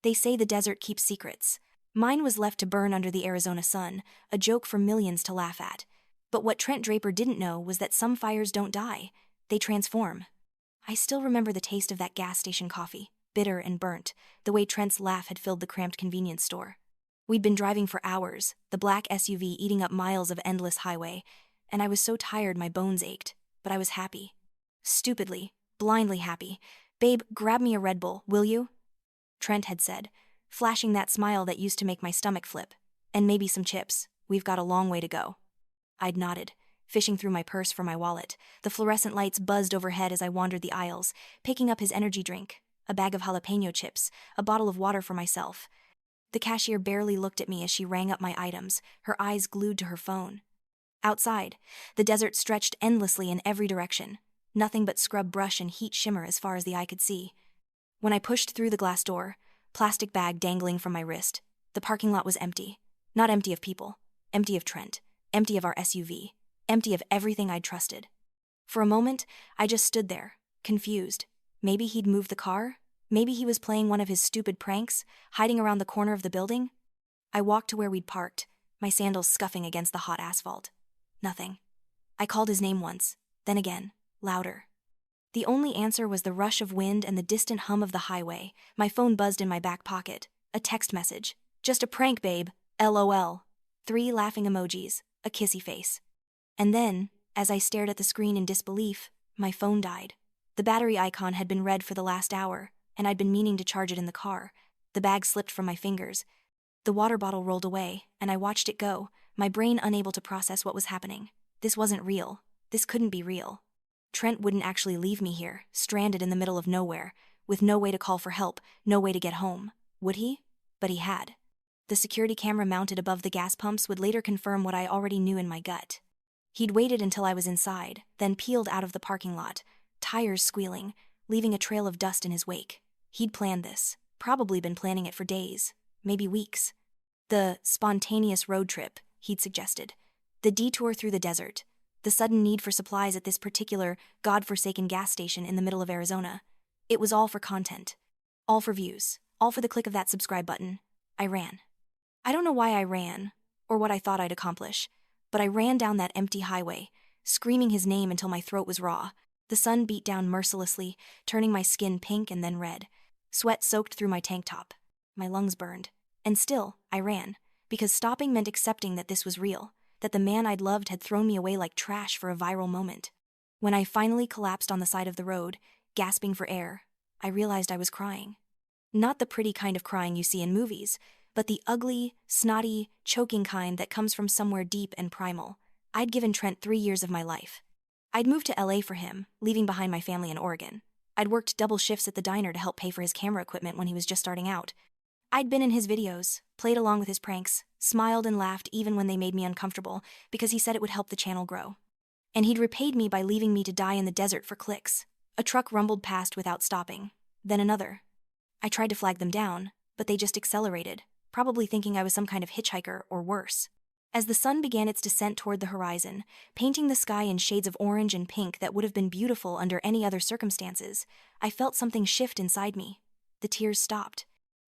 They say the desert keeps secrets. Mine was left to burn under the Arizona sun, a joke for millions to laugh at. But what Trent Draper didn't know was that some fires don't die. They transform. I still remember the taste of that gas station coffee, bitter and burnt, the way Trent's laugh had filled the cramped convenience store. We'd been driving for hours, the black SUV eating up miles of endless highway, and I was so tired my bones ached, but I was happy. Stupidly, blindly happy. "Babe, grab me a Red Bull, will you?" Trent had said, flashing that smile that used to make my stomach flip. "And maybe some chips. We've got a long way to go." I'd nodded, fishing through my purse for my wallet. The fluorescent lights buzzed overhead as I wandered the aisles, picking up his energy drink, a bag of jalapeno chips, a bottle of water for myself. The cashier barely looked at me as she rang up my items, her eyes glued to her phone. Outside, the desert stretched endlessly in every direction, nothing but scrub brush and heat shimmer as far as the eye could see. When I pushed through the glass door, plastic bag dangling from my wrist, the parking lot was empty. Not empty of people, empty of Trent, empty of our SUV, empty of everything I'd trusted. For a moment, I just stood there, confused. Maybe he'd moved the car? Maybe he was playing one of his stupid pranks, hiding around the corner of the building? I walked to where we'd parked, my sandals scuffing against the hot asphalt. Nothing. I called his name once, then again, louder. The only answer was the rush of wind and the distant hum of the highway. My phone buzzed in my back pocket. A text message. "Just a prank, babe. LOL. 3 laughing emojis, a kissy face." And then, as I stared at the screen in disbelief, my phone died. The battery icon had been red for the last hour, and I'd been meaning to charge it in the car. The bag slipped from my fingers. The water bottle rolled away, and I watched it go, my brain unable to process what was happening. This wasn't real. This couldn't be real. Trent wouldn't actually leave me here, stranded in the middle of nowhere, with no way to call for help, no way to get home. Would he? But he had. The security camera mounted above the gas pumps would later confirm what I already knew in my gut. He'd waited until I was inside, then peeled out of the parking lot, tires squealing, leaving a trail of dust in his wake. He'd planned this, probably been planning it for days, maybe weeks. The spontaneous road trip, he'd suggested. The detour through the desert. The sudden need for supplies at this particular, godforsaken gas station in the middle of Arizona. It was all for content. All for views. All for the click of that subscribe button. I ran. I don't know why I ran, or what I thought I'd accomplish, but I ran down that empty highway, screaming his name until my throat was raw. The sun beat down mercilessly, turning my skin pink and then red. Sweat soaked through my tank top. My lungs burned. And still, I ran, because stopping meant accepting that this was real, that the man I'd loved had thrown me away like trash for a viral moment. When I finally collapsed on the side of the road, gasping for air, I realized I was crying. Not the pretty kind of crying you see in movies, but the ugly, snotty, choking kind that comes from somewhere deep and primal. I'd given Trent 3 years of my life. I'd moved to LA for him, leaving behind my family in Oregon. I'd worked double shifts at the diner to help pay for his camera equipment when he was just starting out. I'd been in his videos, played along with his pranks, smiled and laughed even when they made me uncomfortable because he said it would help the channel grow. And he'd repaid me by leaving me to die in the desert for clicks. A truck rumbled past without stopping, then another. I tried to flag them down, but they just accelerated, probably thinking I was some kind of hitchhiker or worse. As the sun began its descent toward the horizon, painting the sky in shades of orange and pink that would have been beautiful under any other circumstances, I felt something shift inside me. The tears stopped.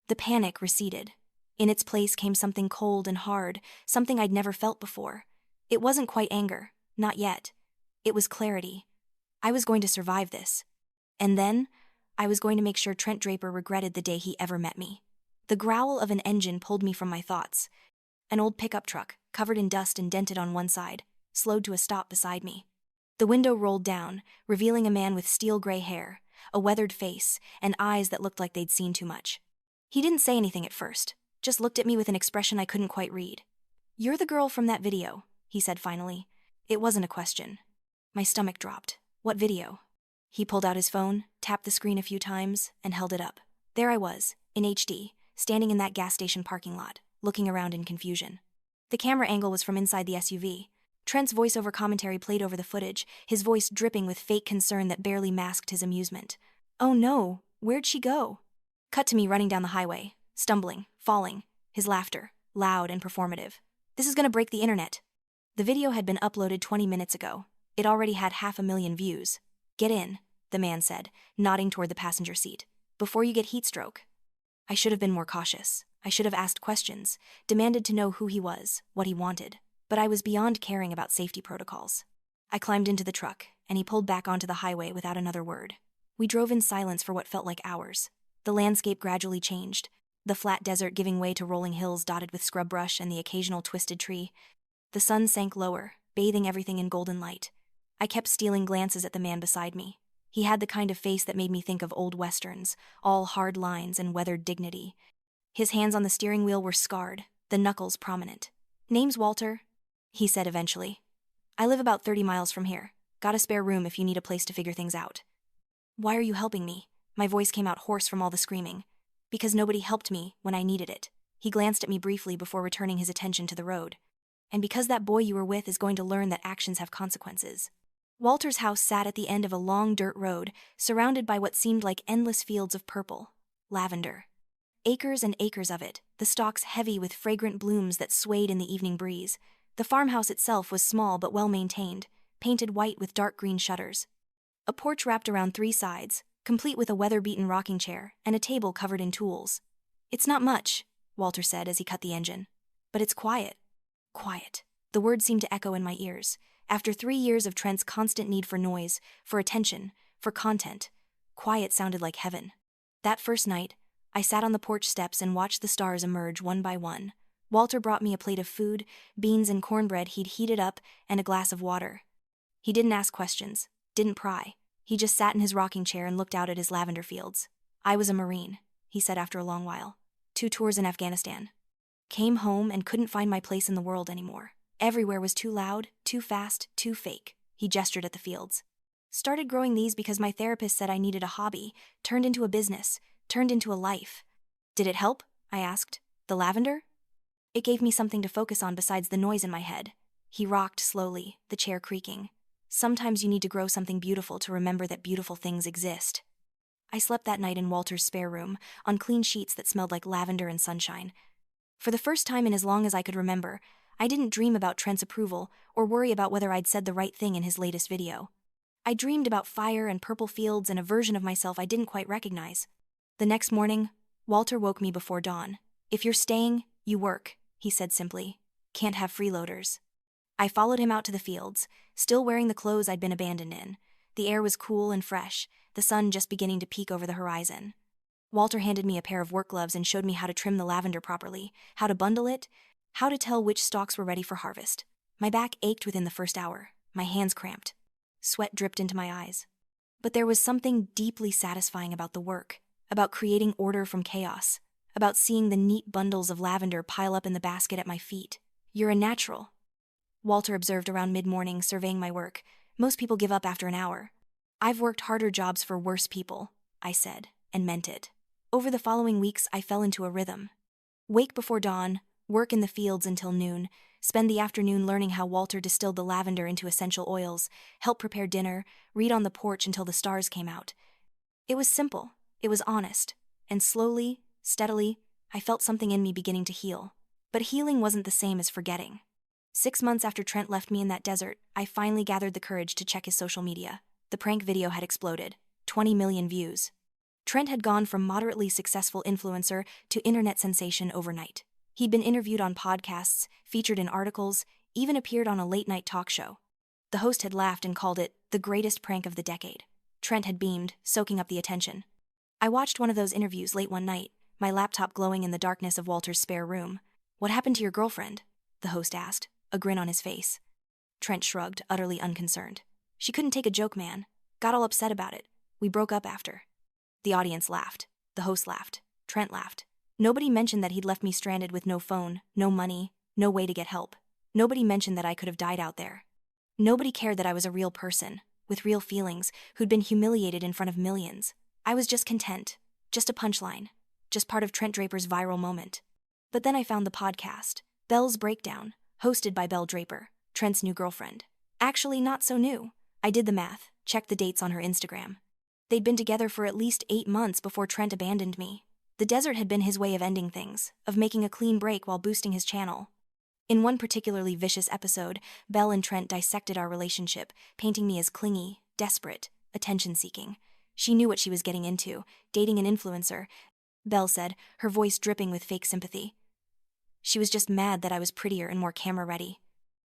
The panic receded. In its place came something cold and hard, something I'd never felt before. It wasn't quite anger, not yet. It was clarity. I was going to survive this. And then, I was going to make sure Trent Draper regretted the day he ever met me. The growl of an engine pulled me from my thoughts. An old pickup truck, covered in dust and dented on one side, slowed to a stop beside me. The window rolled down, revealing a man with steel gray hair, a weathered face, and eyes that looked like they'd seen too much. He didn't say anything at first, just looked at me with an expression I couldn't quite read. "You're the girl from that video," he said finally. It wasn't a question. My stomach dropped. "What video?" He pulled out his phone, tapped the screen a few times, and held it up. There I was, in HD, standing in that gas station parking lot, looking around in confusion. The camera angle was from inside the SUV. Trent's voiceover commentary played over the footage, his voice dripping with fake concern that barely masked his amusement. "Oh no, where'd she go?" Cut to me running down the highway, stumbling, falling, his laughter, loud and performative. "This is gonna break the internet." The video had been uploaded 20 minutes ago. It already had 500,000 views. "Get in," the man said, nodding toward the passenger seat, "before you get heat stroke." I should have been more cautious. I should have asked questions, demanded to know who he was, what he wanted. But I was beyond caring about safety protocols. I climbed into the truck, and he pulled back onto the highway without another word. We drove in silence for what felt like hours. The landscape gradually changed, the flat desert giving way to rolling hills dotted with scrub brush and the occasional twisted tree. The sun sank lower, bathing everything in golden light. I kept stealing glances at the man beside me. He had the kind of face that made me think of old westerns, all hard lines and weathered dignity. His hands on the steering wheel were scarred, the knuckles prominent. "Name's Walter," he said eventually. "I live about 30 miles from here. Got a spare room if you need a place to figure things out." "Why are you helping me?" My voice came out hoarse from all the screaming. "Because nobody helped me when I needed it." He glanced at me briefly before returning his attention to the road. "And because that boy you were with is going to learn that actions have consequences." Walter's house sat at the end of a long dirt road, surrounded by what seemed like endless fields of purple, lavender. Acres and acres of it, the stalks heavy with fragrant blooms that swayed in the evening breeze. The farmhouse itself was small but well-maintained, painted white with dark green shutters. A porch wrapped around 3 sides, complete with a weather-beaten rocking chair and a table covered in tools. "It's not much," Walter said as he cut the engine. "But it's quiet." Quiet. The word seemed to echo in my ears. After 3 years of Trent's constant need for noise, for attention, for content, quiet sounded like heaven. That first night, I sat on the porch steps and watched the stars emerge one by one. Walter brought me a plate of food, beans and cornbread he'd heated up, and a glass of water. He didn't ask questions, didn't pry. He just sat in his rocking chair and looked out at his lavender fields. "I was a Marine," he said after a long while. 2 tours in Afghanistan. Came home and couldn't find my place in the world anymore. Everywhere was too loud, too fast, too fake. He gestured at the fields. Started growing these because my therapist said I needed a hobby, turned into a business, turned into a life. "Did it help?" I asked. "The lavender?" "It gave me something to focus on besides the noise in my head." He rocked slowly, the chair creaking. "Sometimes you need to grow something beautiful to remember that beautiful things exist." I slept that night in Walter's spare room, on clean sheets that smelled like lavender and sunshine. For the first time in as long as I could remember, I didn't dream about Trent's approval or worry about whether I'd said the right thing in his latest video. I dreamed about fire and purple fields and a version of myself I didn't quite recognize. The next morning, Walter woke me before dawn. "If you're staying, you work," he said simply. "Can't have freeloaders." I followed him out to the fields, still wearing the clothes I'd been abandoned in. The air was cool and fresh, the sun just beginning to peek over the horizon. Walter handed me a pair of work gloves and showed me how to trim the lavender properly, how to bundle it, how to tell which stalks were ready for harvest. My back ached within the first hour, my hands cramped. Sweat dripped into my eyes. But there was something deeply satisfying about the work, about creating order from chaos, about seeing the neat bundles of lavender pile up in the basket at my feet. "You're a natural," Walter observed around mid-morning, surveying my work. "Most people give up after an hour." "I've worked harder jobs for worse people," I said, and meant it. Over the following weeks, I fell into a rhythm. Wake before dawn, work in the fields until noon, spend the afternoon learning how Walter distilled the lavender into essential oils, help prepare dinner, read on the porch until the stars came out. It was simple, it was honest, and slowly, steadily, I felt something in me beginning to heal. But healing wasn't the same as forgetting. 6 months after Trent left me in that desert, I finally gathered the courage to check his social media. The prank video had exploded, 20 million views. Trent had gone from moderately successful influencer to internet sensation overnight. He'd been interviewed on podcasts, featured in articles, even appeared on a late-night talk show. The host had laughed and called it the greatest prank of the decade. Trent had beamed, soaking up the attention. I watched one of those interviews late one night, my laptop glowing in the darkness of Walter's spare room. "What happened to your girlfriend?" the host asked, a grin on his face. Trent shrugged, utterly unconcerned. "She couldn't take a joke, man. Got all upset about it. We broke up after." The audience laughed. The host laughed. Trent laughed. Nobody mentioned that he'd left me stranded with no phone, no money, no way to get help. Nobody mentioned that I could have died out there. Nobody cared that I was a real person, with real feelings, who'd been humiliated in front of millions. I was just content, just a punchline, just part of Trent Draper's viral moment. But then I found the podcast, Belle's Breakdown, hosted by Belle Draper, Trent's new girlfriend. Actually, not so new. I did the math, checked the dates on her Instagram. They'd been together for at least 8 months before Trent abandoned me. The desert had been his way of ending things, of making a clean break while boosting his channel. In one particularly vicious episode, Belle and Trent dissected our relationship, painting me as clingy, desperate, attention-seeking. She knew what she was getting into, dating an influencer. Belle said, her voice dripping with fake sympathy. She was just mad that I was prettier and more camera-ready.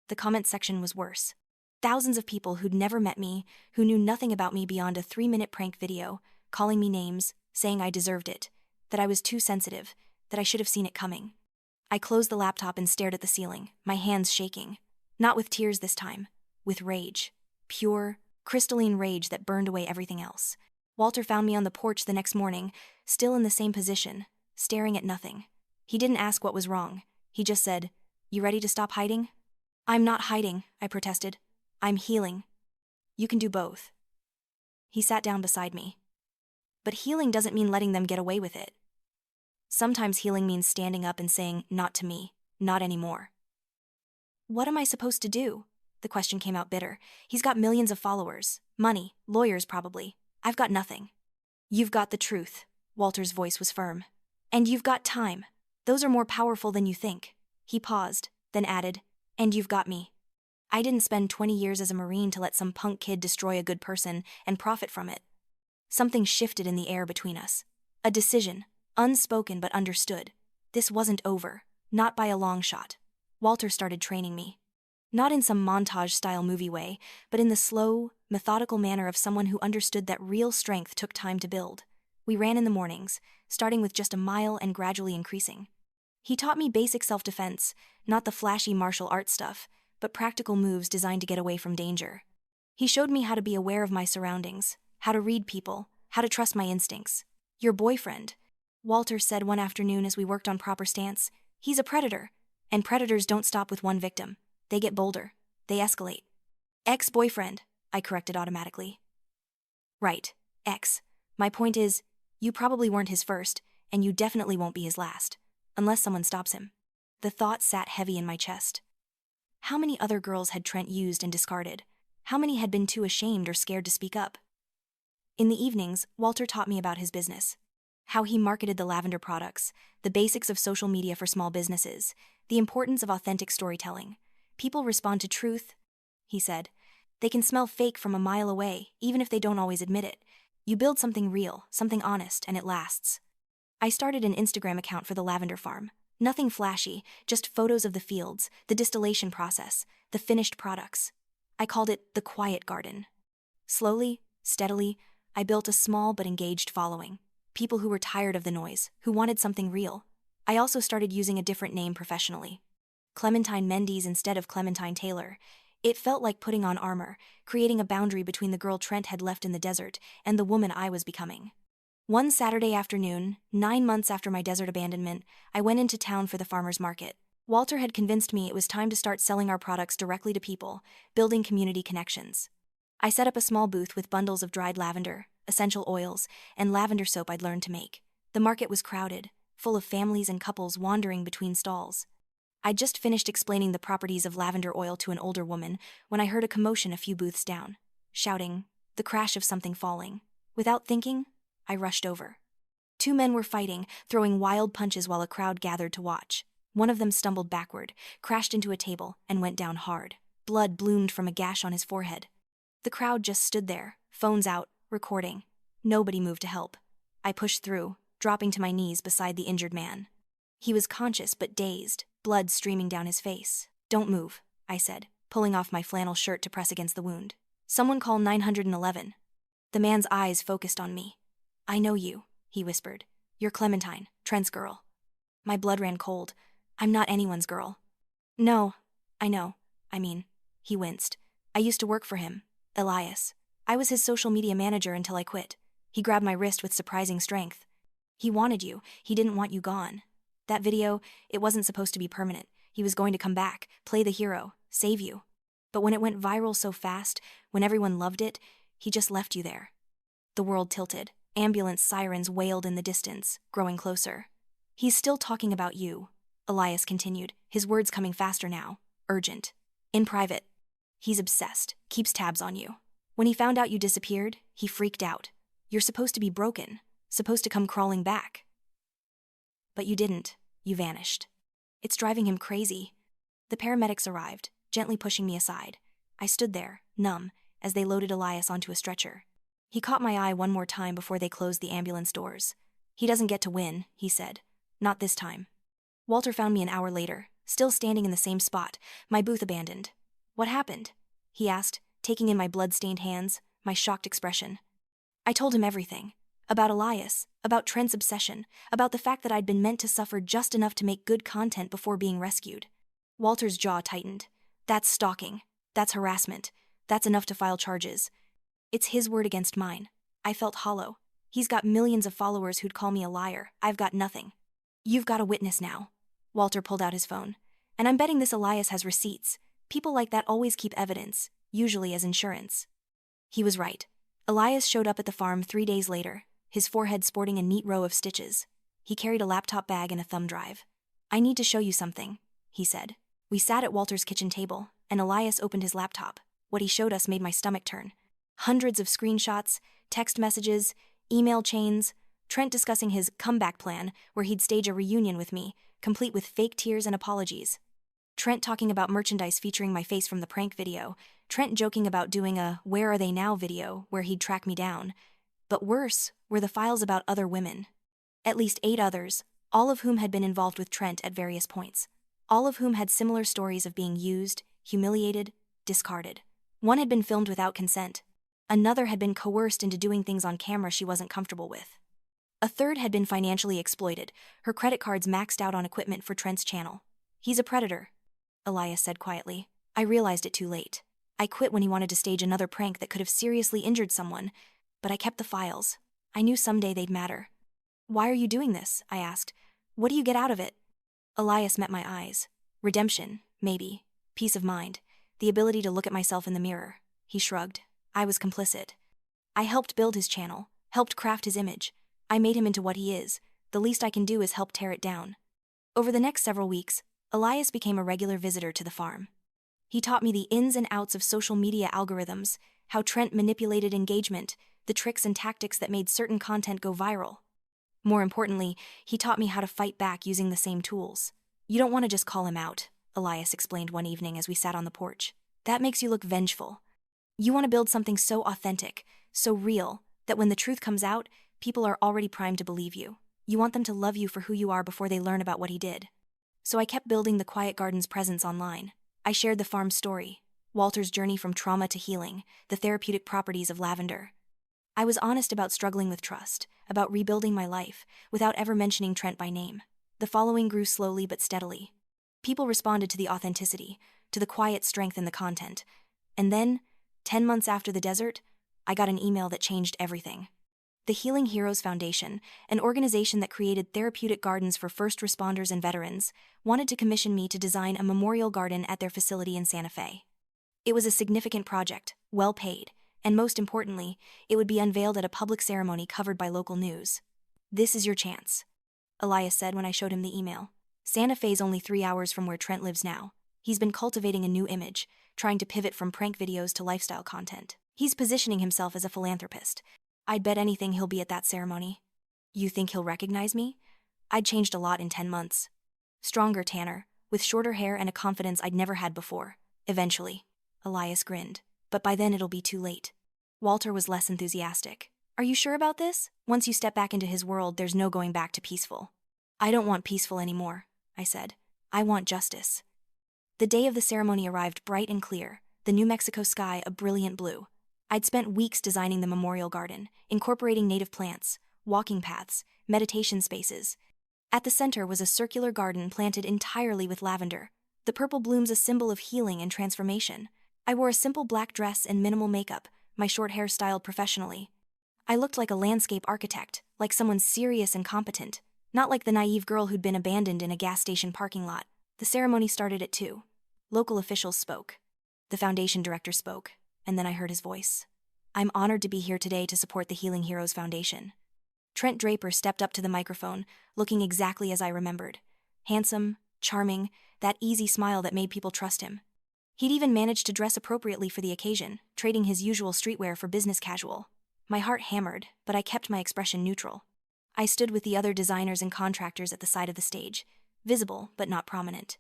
The comment section was worse. Thousands of people who'd never met me, who knew nothing about me beyond a 3-minute prank video, calling me names, saying I deserved it, that I was too sensitive, that I should have seen it coming. I closed the laptop and stared at the ceiling, my hands shaking. Not with tears this time, with rage. Pure, crystalline rage that burned away everything else. Walter found me on the porch the next morning, still in the same position, staring at nothing. He didn't ask what was wrong. He just said, "You ready to stop hiding?" "I'm not hiding," I protested. "I'm healing." "You can do both." He sat down beside me. "But healing doesn't mean letting them get away with it. Sometimes healing means standing up and saying, 'Not to me, not anymore.'" "What am I supposed to do?" The question came out bitter. "He's got millions of followers, money, lawyers probably. I've got nothing." "You've got the truth," Walter's voice was firm. "And you've got time. Those are more powerful than you think." He paused, then added, "And you've got me. I didn't spend 20 years as a Marine to let some punk kid destroy a good person and profit from it." Something shifted in the air between us. A decision, unspoken but understood. This wasn't over, not by a long shot. Walter started training me. Not in some montage-style movie way, but in the slow, methodical manner of someone who understood that real strength took time to build. We ran in the mornings, starting with just a mile and gradually increasing. He taught me basic self-defense, not the flashy martial arts stuff, but practical moves designed to get away from danger. He showed me how to be aware of my surroundings, how to read people, how to trust my instincts. "Your boyfriend," Walter said one afternoon as we worked on proper stance, "he's a predator, and predators don't stop with one victim. They get bolder. They escalate." "Ex-boyfriend," I corrected automatically. "Right, ex. My point is, you probably weren't his first, and you definitely won't be his last. Unless someone stops him." The thought sat heavy in my chest. How many other girls had Trent used and discarded? How many had been too ashamed or scared to speak up? In the evenings, Walter taught me about his business. How he marketed the lavender products, the basics of social media for small businesses, the importance of authentic storytelling. "People respond to truth," he said. "They can smell fake from a mile away, even if they don't always admit it. You build something real, something honest, and it lasts." I started an Instagram account for the lavender farm. Nothing flashy, just photos of the fields, the distillation process, the finished products. I called it The Quiet Garden. Slowly, steadily, I built a small but engaged following. People who were tired of the noise, who wanted something real. I also started using a different name professionally. Clementine Mendes instead of Clementine Taylor. It felt like putting on armor, creating a boundary between the girl Trent had left in the desert and the woman I was becoming. One Saturday afternoon, 9 months after my desert abandonment, I went into town for the farmer's market. Walter had convinced me it was time to start selling our products directly to people, building community connections. I set up a small booth with bundles of dried lavender, essential oils, and lavender soap I'd learned to make. The market was crowded, full of families and couples wandering between stalls. I'd just finished explaining the properties of lavender oil to an older woman when I heard a commotion a few booths down. Shouting, the crash of something falling. Without thinking, I rushed over. 2 men were fighting, throwing wild punches while a crowd gathered to watch. One of them stumbled backward, crashed into a table, and went down hard. Blood bloomed from a gash on his forehead. The crowd just stood there, phones out, recording. Nobody moved to help. I pushed through, dropping to my knees beside the injured man. He was conscious but dazed, blood streaming down his face. "Don't move," I said, pulling off my flannel shirt to press against the wound. "Someone call 911. The man's eyes focused on me. "I know you," he whispered. "You're Clementine, Trent's girl." My blood ran cold. "I'm not anyone's girl." "No, I know. He winced. "I used to work for him, Elias. I was his social media manager until I quit." He grabbed my wrist with surprising strength. "He wanted you. He didn't want you gone. That video, it wasn't supposed to be permanent. He was going to come back, play the hero, save you. But when it went viral so fast, when everyone loved it, he just left you there." The world tilted. Ambulance sirens wailed in the distance, growing closer. "He's still talking about you," Elias continued, his words coming faster now, urgent. "In private. He's obsessed, keeps tabs on you. When he found out you disappeared, he freaked out. You're supposed to be broken, supposed to come crawling back. But you didn't. You vanished. It's driving him crazy." The paramedics arrived, gently pushing me aside. I stood there, numb, as they loaded Elias onto a stretcher. He caught my eye one more time before they closed the ambulance doors. "He doesn't get to win," he said. "Not this time." Walter found me an hour later, still standing in the same spot, my booth abandoned. "What happened?" he asked, taking in my blood-stained hands, my shocked expression. I told him everything. About Elias, about Trent's obsession, about the fact that I'd been meant to suffer just enough to make good content before being rescued. Walter's jaw tightened. "That's stalking. That's harassment. That's enough to file charges." It's his word against mine. I felt hollow. He's got millions of followers who'd call me a liar. I've got nothing. "You've got a witness now." Walter pulled out his phone. "And I'm betting this Elias has receipts. People like that always keep evidence, usually as insurance." He was right. Elias showed up at the farm 3 days later, his forehead sporting a neat row of stitches. He carried a laptop bag and a thumb drive. "I need to show you something," he said. We sat at Walter's kitchen table, and Elias opened his laptop. What he showed us made my stomach turn. Hundreds of screenshots, text messages, email chains, Trent discussing his comeback plan, where he'd stage a reunion with me, complete with fake tears and apologies. Trent talking about merchandise featuring my face from the prank video, Trent joking about doing a "Where Are They Now" video where he'd track me down. But worse were the files about other women. At least 8 others, all of whom had been involved with Trent at various points. All of whom had similar stories of being used, humiliated, discarded. One had been filmed without consent. Another had been coerced into doing things on camera she wasn't comfortable with. A third had been financially exploited, her credit cards maxed out on equipment for Trent's channel. "He's a predator," Elias said quietly. I realized it too late. I quit when he wanted to stage another prank that could have seriously injured someone, but I kept the files. I knew someday they'd matter. "Why are you doing this?" I asked. "What do you get out of it?" Elias met my eyes. Redemption, maybe. Peace of mind. The ability to look at myself in the mirror. He shrugged. I was complicit. I helped build his channel, helped craft his image. I made him into what he is. The least I can do is help tear it down. Over the next several weeks, Elias became a regular visitor to the farm. He taught me the ins and outs of social media algorithms, how Trent manipulated engagement, the tricks and tactics that made certain content go viral. More importantly, he taught me how to fight back using the same tools. "You don't want to just call him out," Elias explained one evening as we sat on the porch. "That makes you look vengeful. You want to build something so authentic, so real, that when the truth comes out, people are already primed to believe you. You want them to love you for who you are before they learn about what he did." So I kept building the Quiet Garden's presence online. I shared the farm's story, Walter's journey from trauma to healing, the therapeutic properties of lavender. I was honest about struggling with trust, about rebuilding my life, without ever mentioning Trent by name. The following grew slowly but steadily. People responded to the authenticity, to the quiet strength in the content. And then, 10 months after the desert, I got an email that changed everything. The Healing Heroes Foundation, an organization that created therapeutic gardens for first responders and veterans, wanted to commission me to design a memorial garden at their facility in Santa Fe. It was a significant project, well paid, and most importantly, it would be unveiled at a public ceremony covered by local news. "This is your chance," Elias said when I showed him the email. "Santa Fe's only 3 hours from where Trent lives now. He's been cultivating a new image, trying to pivot from prank videos to lifestyle content. He's positioning himself as a philanthropist. I'd bet anything he'll be at that ceremony." "You think he'll recognize me?" I'd changed a lot in 10 months. Stronger, tanner, with shorter hair and a confidence I'd never had before. Eventually. Elias grinned. "But by then it'll be too late." Walter was less enthusiastic. "Are you sure about this? Once you step back into his world, there's no going back to peaceful." "I don't want peaceful anymore," I said. "I want justice." The day of the ceremony arrived bright and clear, the New Mexico sky a brilliant blue. I'd spent weeks designing the memorial garden, incorporating native plants, walking paths, meditation spaces. At the center was a circular garden planted entirely with lavender, the purple blooms a symbol of healing and transformation. I wore a simple black dress and minimal makeup, my short hair styled professionally. I looked like a landscape architect, like someone serious and competent, not like the naive girl who'd been abandoned in a gas station parking lot. The ceremony started at 2. Local officials spoke. The foundation director spoke, and then I heard his voice. "I'm honored to be here today to support the Healing Heroes Foundation." Trent Draper stepped up to the microphone, looking exactly as I remembered. Handsome, charming, that easy smile that made people trust him. He'd even managed to dress appropriately for the occasion, trading his usual streetwear for business casual. My heart hammered, but I kept my expression neutral. I stood with the other designers and contractors at the side of the stage, visible but not prominent.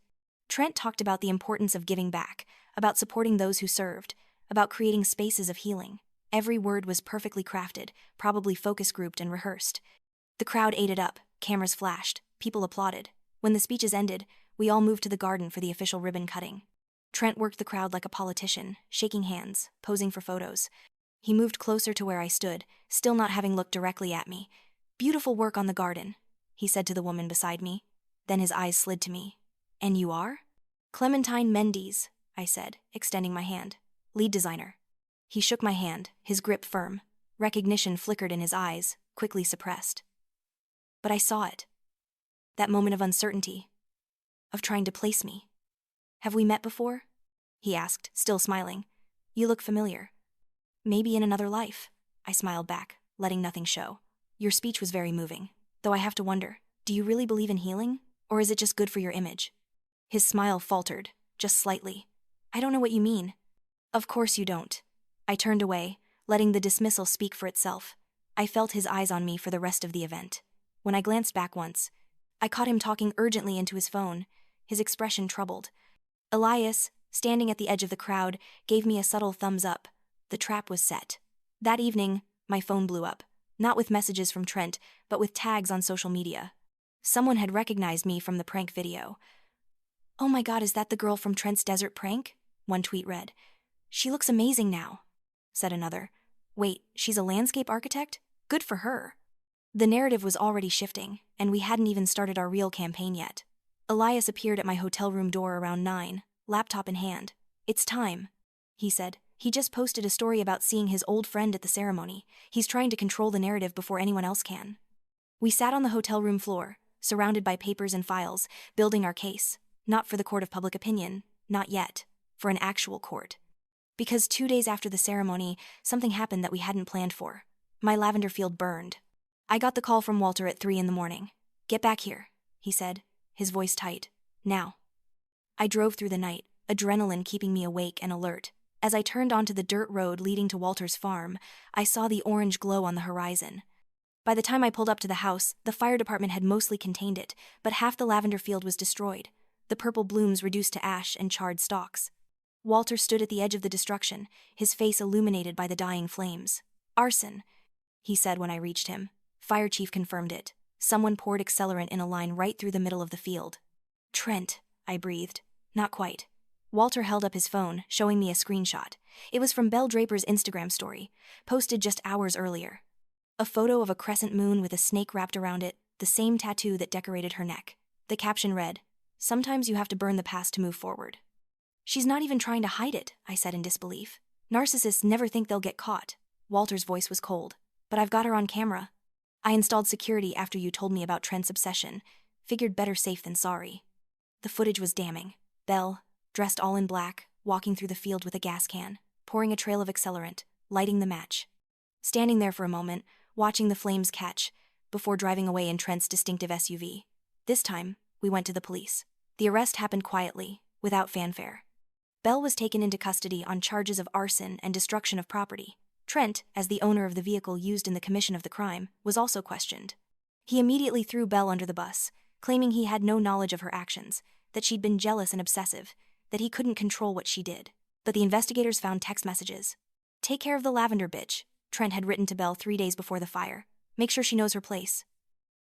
Trent talked about the importance of giving back, about supporting those who served, about creating spaces of healing. Every word was perfectly crafted, probably focus grouped and rehearsed. The crowd ate it up, cameras flashed, people applauded. When the speeches ended, we all moved to the garden for the official ribbon cutting. Trent worked the crowd like a politician, shaking hands, posing for photos. He moved closer to where I stood, still not having looked directly at me. "Beautiful work on the garden," he said to the woman beside me. Then his eyes slid to me. "And you are?" "Clementine Mendes," I said, extending my hand. "Lead designer." He shook my hand, his grip firm. Recognition flickered in his eyes, quickly suppressed. But I saw it. That moment of uncertainty. Of trying to place me. "Have we met before?" he asked, still smiling. "You look familiar." "Maybe in another life," I smiled back, letting nothing show. "Your speech was very moving. Though I have to wonder, do you really believe in healing? Or is it just good for your image?" His smile faltered, just slightly. "I don't know what you mean." "Of course you don't." I turned away, letting the dismissal speak for itself. I felt his eyes on me for the rest of the event. When I glanced back once, I caught him talking urgently into his phone, his expression troubled. Elias, standing at the edge of the crowd, gave me a subtle thumbs up. The trap was set. That evening, my phone blew up, not with messages from Trent, but with tags on social media. Someone had recognized me from the prank video. "Oh my God, is that the girl from Trent's desert prank?" one tweet read. "She looks amazing now," said another. "Wait, she's a landscape architect? Good for her." The narrative was already shifting, and we hadn't even started our real campaign yet. Elias appeared at my hotel room door around 9, laptop in hand. "It's time," he said. "He just posted a story about seeing his old friend at the ceremony. He's trying to control the narrative before anyone else can." We sat on the hotel room floor, surrounded by papers and files, building our case. Not for the court of public opinion, not yet. For an actual court. Because 2 days after the ceremony, something happened that we hadn't planned for. My lavender field burned. I got the call from Walter at 3 in the morning. "Get back here," he said, his voice tight. "Now." I drove through the night, adrenaline keeping me awake and alert. As I turned onto the dirt road leading to Walter's farm, I saw the orange glow on the horizon. By the time I pulled up to the house, the fire department had mostly contained it, but half the lavender field was destroyed, the purple blooms reduced to ash and charred stalks. Walter stood at the edge of the destruction, his face illuminated by the dying flames. "Arson," he said when I reached him. Fire chief confirmed it. Someone poured accelerant in a line right through the middle of the field. "Trent," I breathed. "Not quite." Walter held up his phone, showing me a screenshot. It was from Belle Draper's Instagram story, posted just hours earlier. A photo of a crescent moon with a snake wrapped around it, the same tattoo that decorated her neck. The caption read, "Sometimes you have to burn the past to move forward." "She's not even trying to hide it," I said in disbelief. "Narcissists never think they'll get caught." Walter's voice was cold. "But I've got her on camera. I installed security after you told me about Trent's obsession. Figured better safe than sorry." The footage was damning. Belle, dressed all in black, walking through the field with a gas can, pouring a trail of accelerant, lighting the match. Standing there for a moment, watching the flames catch, before driving away in Trent's distinctive SUV. This time, we went to the police. The arrest happened quietly, without fanfare. Belle was taken into custody on charges of arson and destruction of property. Trent, as the owner of the vehicle used in the commission of the crime, was also questioned. He immediately threw Belle under the bus, claiming he had no knowledge of her actions, that she'd been jealous and obsessive, that he couldn't control what she did. But the investigators found text messages. "Take care of the lavender bitch," Trent had written to Belle 3 days before the fire. "Make sure she knows her place."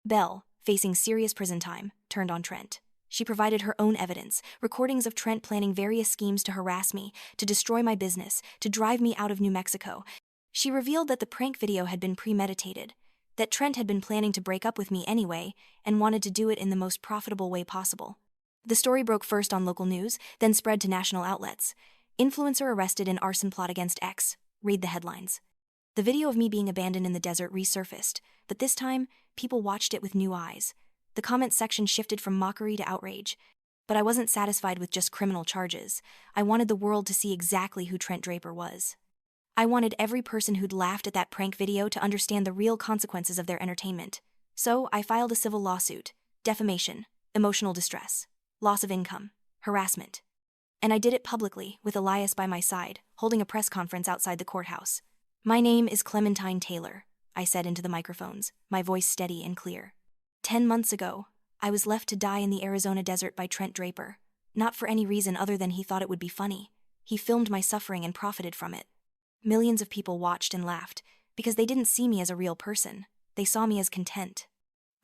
Belle, facing serious prison time, turned on Trent. She provided her own evidence, recordings of Trent planning various schemes to harass me, to destroy my business, to drive me out of New Mexico. She revealed that the prank video had been premeditated, that Trent had been planning to break up with me anyway and wanted to do it in the most profitable way possible. The story broke first on local news, then spread to national outlets. "Influencer arrested in arson plot against X," read the headlines. The video of me being abandoned in the desert resurfaced, but this time, people watched it with new eyes. The comment section shifted from mockery to outrage. But I wasn't satisfied with just criminal charges. I wanted the world to see exactly who Trent Draper was. I wanted every person who'd laughed at that prank video to understand the real consequences of their entertainment. So I filed a civil lawsuit: defamation, emotional distress, loss of income, harassment. And I did it publicly, with Elias by my side, holding a press conference outside the courthouse. "My name is Clementine Taylor," I said into the microphones, my voice steady and clear. 10 months ago, I was left to die in the Arizona desert by Trent Draper. Not for any reason other than he thought it would be funny. He filmed my suffering and profited from it. Millions of people watched and laughed, because they didn't see me as a real person. They saw me as content.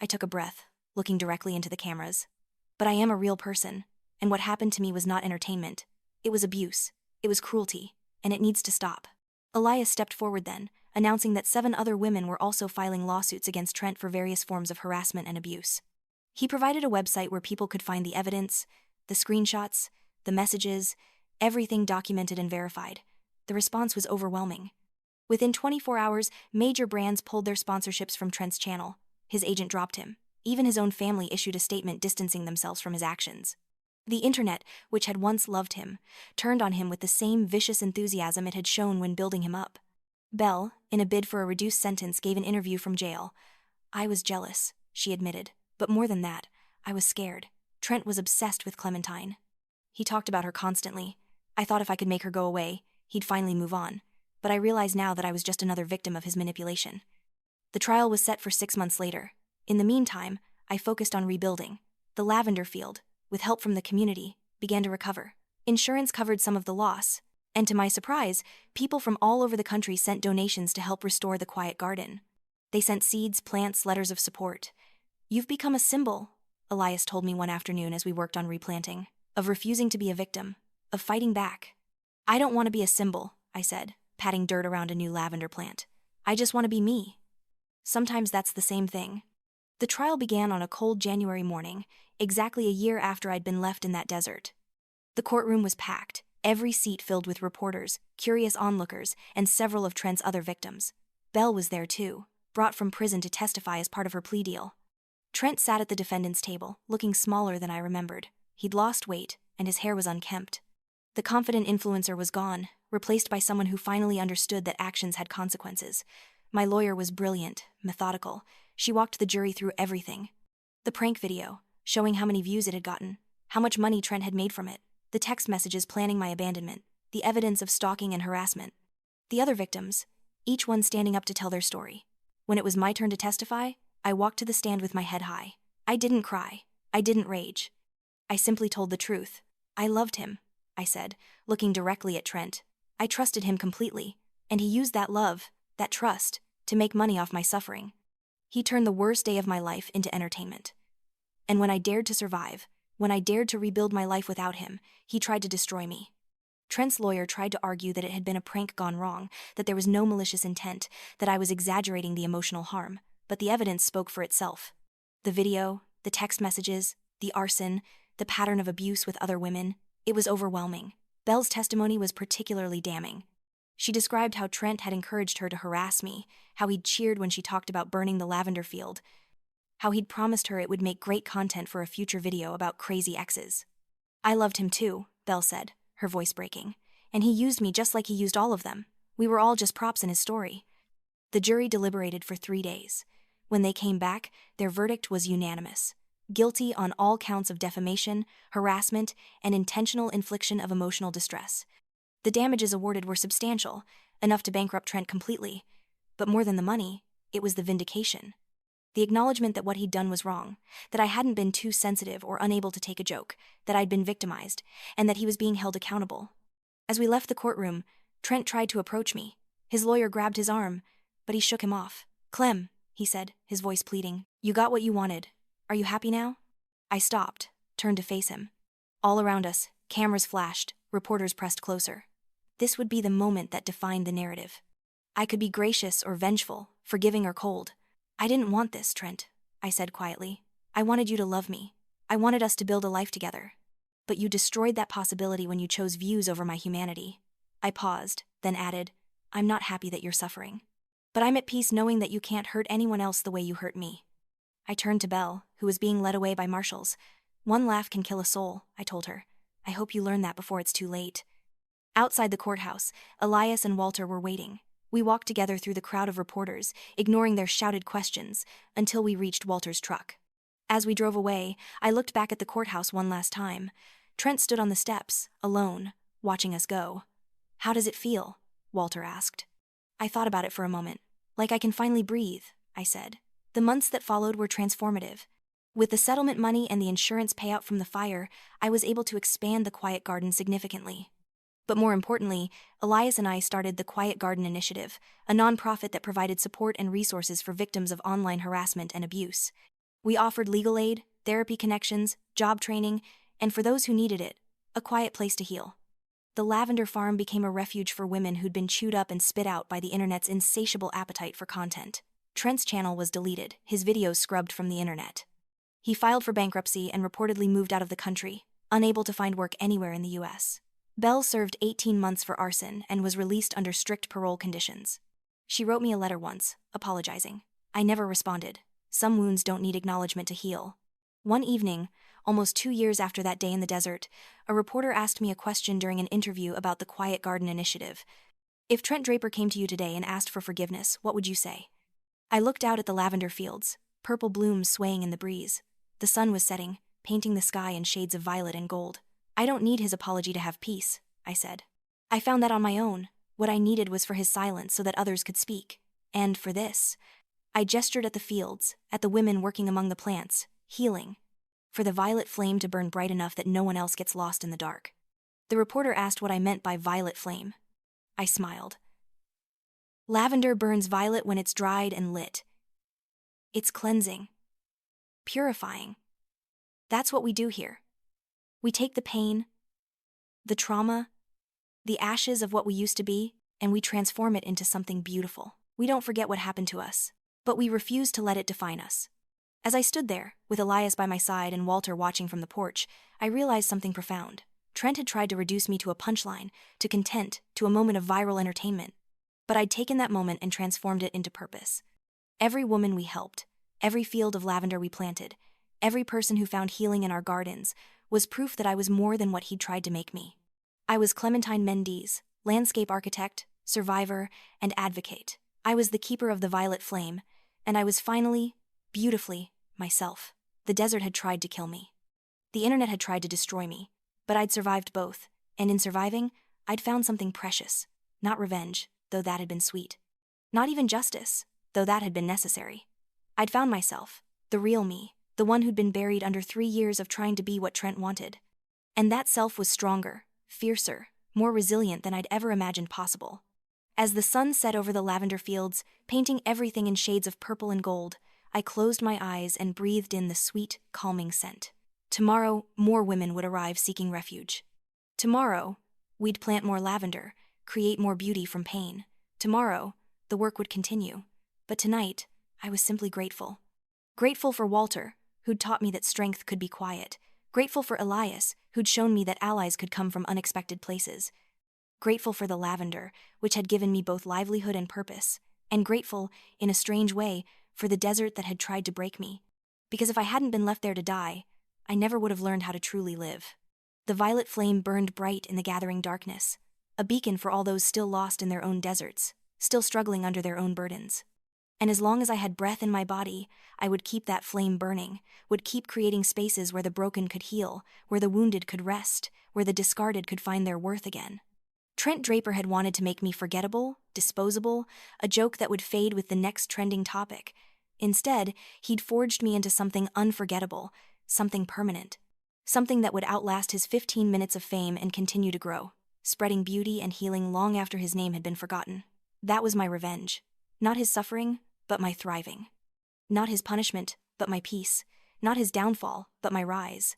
I took a breath, looking directly into the cameras. But I am a real person, and what happened to me was not entertainment. It was abuse. It was cruelty, and it needs to stop. Elias stepped forward then, announcing that 7 other women were also filing lawsuits against Trent for various forms of harassment and abuse. He provided a website where people could find the evidence, the screenshots, the messages, everything documented and verified. The response was overwhelming. Within 24 hours, major brands pulled their sponsorships from Trent's channel. His agent dropped him. Even his own family issued a statement distancing themselves from his actions. The internet, which had once loved him, turned on him with the same vicious enthusiasm it had shown when building him up. Belle, in a bid for a reduced sentence, gave an interview from jail. I was jealous, she admitted, but more than that, I was scared. Trent was obsessed with Clementine. He talked about her constantly. I thought if I could make her go away, he'd finally move on, but I realize now that I was just another victim of his manipulation. The trial was set for 6 months later. In the meantime, I focused on rebuilding. The lavender field, with help from the community, began to recover. Insurance covered some of the loss, and to my surprise, people from all over the country sent donations to help restore the quiet garden. They sent seeds, plants, letters of support. You've become a symbol, Elias told me one afternoon as we worked on replanting, of refusing to be a victim, of fighting back. I don't want to be a symbol, I said, patting dirt around a new lavender plant. I just want to be me. Sometimes that's the same thing. The trial began on a cold January morning, exactly a year after I'd been left in that desert. The courtroom was packed, every seat filled with reporters, curious onlookers, and several of Trent's other victims. Belle was there too, brought from prison to testify as part of her plea deal. Trent sat at the defendant's table, looking smaller than I remembered. He'd lost weight, and his hair was unkempt. The confident influencer was gone, replaced by someone who finally understood that actions had consequences. My lawyer was brilliant, methodical. She walked the jury through everything. The prank video, showing how many views it had gotten, how much money Trent had made from it, the text messages planning my abandonment, the evidence of stalking and harassment. The other victims, each one standing up to tell their story. When it was my turn to testify, I walked to the stand with my head high. I didn't cry. I didn't rage. I simply told the truth. I loved him, I said, looking directly at Trent. I trusted him completely, and he used that love, that trust, to make money off my suffering. He turned the worst day of my life into entertainment. And when I dared to survive, when I dared to rebuild my life without him, he tried to destroy me. Trent's lawyer tried to argue that it had been a prank gone wrong, that there was no malicious intent, that I was exaggerating the emotional harm, but the evidence spoke for itself. The video, the text messages, the arson, the pattern of abuse with other women, it was overwhelming. Belle's testimony was particularly damning. She described how Trent had encouraged her to harass me, how he'd cheered when she talked about burning the lavender field, how he'd promised her it would make great content for a future video about crazy exes. I loved him too, Belle said, her voice breaking, and he used me just like he used all of them. We were all just props in his story. The jury deliberated for 3 days. When they came back, their verdict was unanimous. Guilty on all counts of defamation, harassment, and intentional infliction of emotional distress. The damages awarded were substantial, enough to bankrupt Trent completely. But more than the money, it was the vindication. The acknowledgement that what he'd done was wrong, that I hadn't been too sensitive or unable to take a joke, that I'd been victimized, and that he was being held accountable. As we left the courtroom, Trent tried to approach me. His lawyer grabbed his arm, but he shook him off. "Clem," he said, his voice pleading, "you got what you wanted. Are you happy now?" I stopped, turned to face him. All around us, cameras flashed, reporters pressed closer. This would be the moment that defined the narrative. I could be gracious or vengeful, forgiving or cold. "I didn't want this, Trent," I said quietly. "I wanted you to love me. I wanted us to build a life together. But you destroyed that possibility when you chose views over my humanity." I paused, then added, "I'm not happy that you're suffering. But I'm at peace knowing that you can't hurt anyone else the way you hurt me." I turned to Belle, who was being led away by marshals. "One laugh can kill a soul," I told her. "I hope you learn that before it's too late." Outside the courthouse, Elias and Walter were waiting. We walked together through the crowd of reporters, ignoring their shouted questions, until we reached Walter's truck. As we drove away, I looked back at the courthouse one last time. Trent stood on the steps, alone, watching us go. "How does it feel?" Walter asked. I thought about it for a moment. "Like I can finally breathe," I said. The months that followed were transformative. With the settlement money and the insurance payout from the fire, I was able to expand the Quiet Garden significantly. But more importantly, Elias and I started the Quiet Garden Initiative, a nonprofit that provided support and resources for victims of online harassment and abuse. We offered legal aid, therapy connections, job training, and for those who needed it, a quiet place to heal. The lavender farm became a refuge for women who'd been chewed up and spit out by the internet's insatiable appetite for content. Trent's channel was deleted, his videos scrubbed from the internet. He filed for bankruptcy and reportedly moved out of the country, unable to find work anywhere in the US. Belle served 18 months for arson and was released under strict parole conditions. She wrote me a letter once, apologizing. I never responded. Some wounds don't need acknowledgement to heal. One evening, almost 2 years after that day in the desert, a reporter asked me a question during an interview about the Quiet Garden Initiative. If Trent Draper came to you today and asked for forgiveness, what would you say? I looked out at the lavender fields, purple blooms swaying in the breeze. The sun was setting, painting the sky in shades of violet and gold. I don't need his apology to have peace, I said. I found that on my own. What I needed was for his silence so that others could speak. And for this, I gestured at the fields, at the women working among the plants, healing. For the violet flame to burn bright enough that no one else gets lost in the dark. The reporter asked what I meant by violet flame. I smiled. Lavender burns violet when it's dried and lit. It's cleansing. Purifying. That's what we do here. We take the pain, the trauma, the ashes of what we used to be, and we transform it into something beautiful. We don't forget what happened to us, but we refuse to let it define us. As I stood there, with Elias by my side and Walter watching from the porch, I realized something profound. Trent had tried to reduce me to a punchline, to content, to a moment of viral entertainment. But I'd taken that moment and transformed it into purpose. Every woman we helped, every field of lavender we planted, every person who found healing in our gardens, was proof that I was more than what he'd tried to make me. I was Clementine Mendes, landscape architect, survivor, and advocate. I was the keeper of the violet flame, and I was finally, beautifully, myself. The desert had tried to kill me. The internet had tried to destroy me, but I'd survived both, and in surviving, I'd found something precious. Not revenge, though that had been sweet. Not even justice, though that had been necessary. I'd found myself, the real me, the one who'd been buried under 3 years of trying to be what Trent wanted. And that self was stronger, fiercer, more resilient than I'd ever imagined possible. As the sun set over the lavender fields, painting everything in shades of purple and gold, I closed my eyes and breathed in the sweet, calming scent. Tomorrow, more women would arrive seeking refuge. Tomorrow, we'd plant more lavender, create more beauty from pain. Tomorrow, the work would continue. But tonight, I was simply grateful. Grateful for Walter, who'd taught me that strength could be quiet. Grateful for Elias, who'd shown me that allies could come from unexpected places. Grateful for the lavender, which had given me both livelihood and purpose. And grateful, in a strange way, for the desert that had tried to break me. Because if I hadn't been left there to die, I never would have learned how to truly live. The violet flame burned bright in the gathering darkness, a beacon for all those still lost in their own deserts, still struggling under their own burdens. And as long as I had breath in my body, I would keep that flame burning, would keep creating spaces where the broken could heal, where the wounded could rest, where the discarded could find their worth again. Trent Draper had wanted to make me forgettable, disposable, a joke that would fade with the next trending topic. Instead, he'd forged me into something unforgettable, something permanent, something that would outlast his 15 minutes of fame and continue to grow, spreading beauty and healing long after his name had been forgotten. That was my revenge. Not his suffering, but my thriving. Not his punishment, but my peace. Not his downfall, but my rise.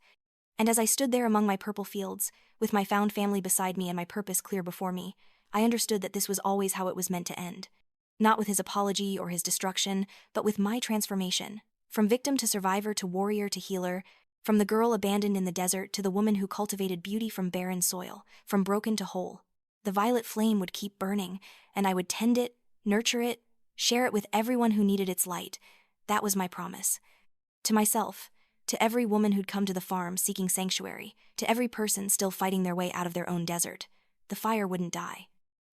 And as I stood there among my purple fields, with my found family beside me and my purpose clear before me, I understood that this was always how it was meant to end. Not with his apology or his destruction, but with my transformation. From victim to survivor to warrior to healer, from the girl abandoned in the desert to the woman who cultivated beauty from barren soil, from broken to whole. The violet flame would keep burning, and I would tend it, nurture it, share it with everyone who needed its light. That was my promise. To myself, to every woman who'd come to the farm seeking sanctuary, to every person still fighting their way out of their own desert, the fire wouldn't die.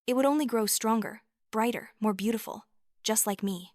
It would only grow stronger, brighter, more beautiful, just like me.